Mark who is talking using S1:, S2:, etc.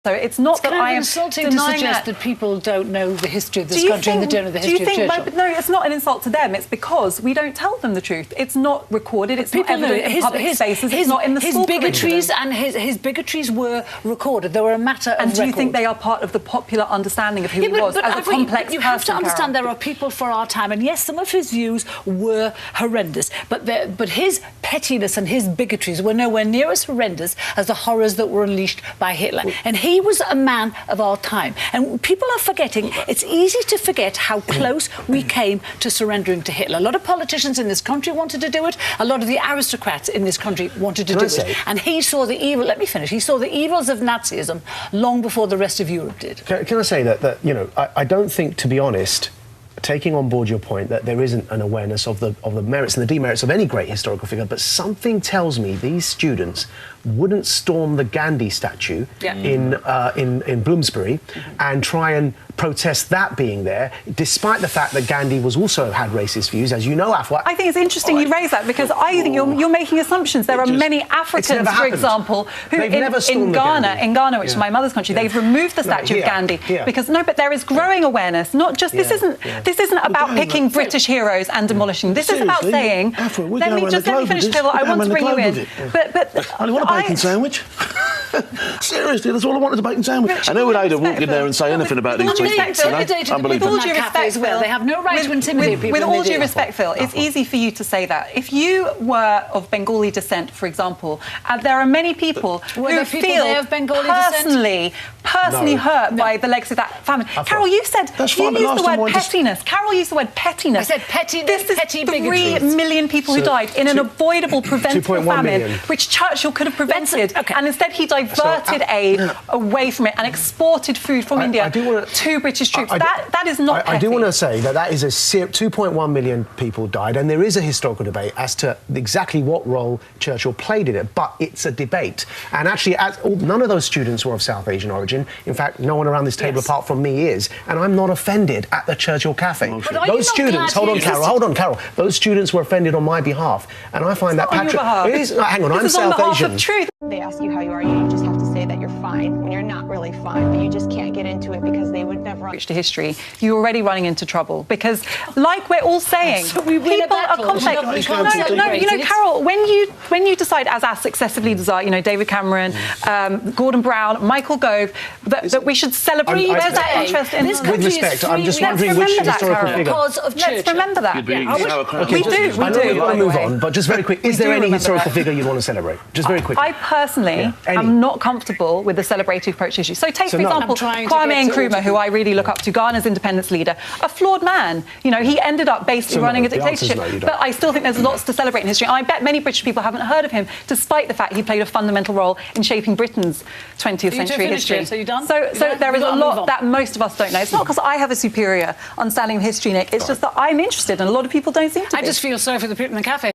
S1: So it's not that I am
S2: insulting to suggest that people don't know the history of this country and they don't know the history of Churchill.
S1: No, it's not an insult to them. It's because we don't tell them the truth. It's not recorded. It's not evident in public spaces. It's not in the school curriculum.
S2: His bigotries were recorded. They were a matter of record.
S1: And do you think they are part of the popular understanding of who he was as a complex person?
S2: You have to understand there are people for our time, and yes, some of his views were horrendous, but his pettiness and his bigotries were nowhere near as horrendous as the horrors that were unleashed by Hitler. And he was a man of our time. And people are forgetting, it's easy to forget how close we came to surrendering to Hitler. A lot of politicians in this country wanted to do it. A lot of the aristocrats in this country wanted to do it. And he saw the evil, let me finish, he saw the evils of Nazism long before the rest of Europe did.
S3: Can I say that you know, I don't think, to be honest, taking on board your point that there isn't an awareness of the merits and the demerits of any great historical figure, but something tells me these students wouldn't storm the Gandhi statue in Bloomsbury and try and protest that being there, despite the fact that Gandhi was also had racist views, as you know, Afua.
S1: I think it's interesting you raise that, because I think you're making assumptions. There are many Africans, for example, who in Ghana, which is my mother's country, they've removed the statue of Gandhi because but there is growing awareness. Not just this isn't about picking British heroes and demolishing. This is about saying, let me finish, Phil. I want to bring you in. But
S4: I want a bacon sandwich. Seriously, that's all I want is a bacon sandwich. I know would I'd walk in there and say anything about these tweets.
S1: With all due respect, Phil,
S2: they have no right to intimidate people.
S1: With all due respect, Phil, it's easy for you to say that. If you were of Bengali descent, for example, there are many people who feel personally hurt by the legacy of that famine. Carol, you used the word pettiness. Carol used the word pettiness.
S2: I said pettiness.
S1: This is 3 million people who died in an avoidable, preventable famine, which Churchill could have prevented, and instead he diverted aid away from it and exported food from India to British troops. That is not petty.
S3: I do want to say that is 2.1 million people died, and there is a historical debate as to exactly what role Churchill played in it, but it's a debate. And actually, none of those students were of South Asian origin. In fact, no one around this table apart from me is, and I'm not offended at the Churchill Cafe. Those students, hold on, Carol. Those students were offended on my behalf, and I find that hang on, I'm South Asian.
S5: They ask you how you are, you just have to say that you're fine when you're not really fine, but you just can't get into it because they would never.
S1: To history, you're already running into trouble because, like we're all saying, people are complex. No, Carol, when you decide, as us successively decide, David Cameron, Gordon Brown, Michael Gove, that we should celebrate. Where's that interest in
S2: this country?
S3: With respect, I'm just wondering which historical figure.
S2: Because of Churchill.
S1: Let's remember that.
S3: We do. I know we want to move on, but just very quick, is there any historical figure you want to celebrate? Just very quickly.
S1: I personally am not comfortable with the celebratory approach issue. So take, for example, Kwame Nkrumah, who I really look up to, Ghana's independence leader, a flawed man. He ended up basically running a dictatorship. But I still think there's lots to celebrate in history. And I bet many British people haven't heard of him, despite the fact he played a fundamental role in shaping Britain's 20th century history.
S2: So you're done?
S1: So there is a lot that most of us don't know. It's not because I have a superior understanding of history, Nick. It's just that I'm interested, and a lot of people don't seem to be.
S2: I just feel sorry for the people in the cafe.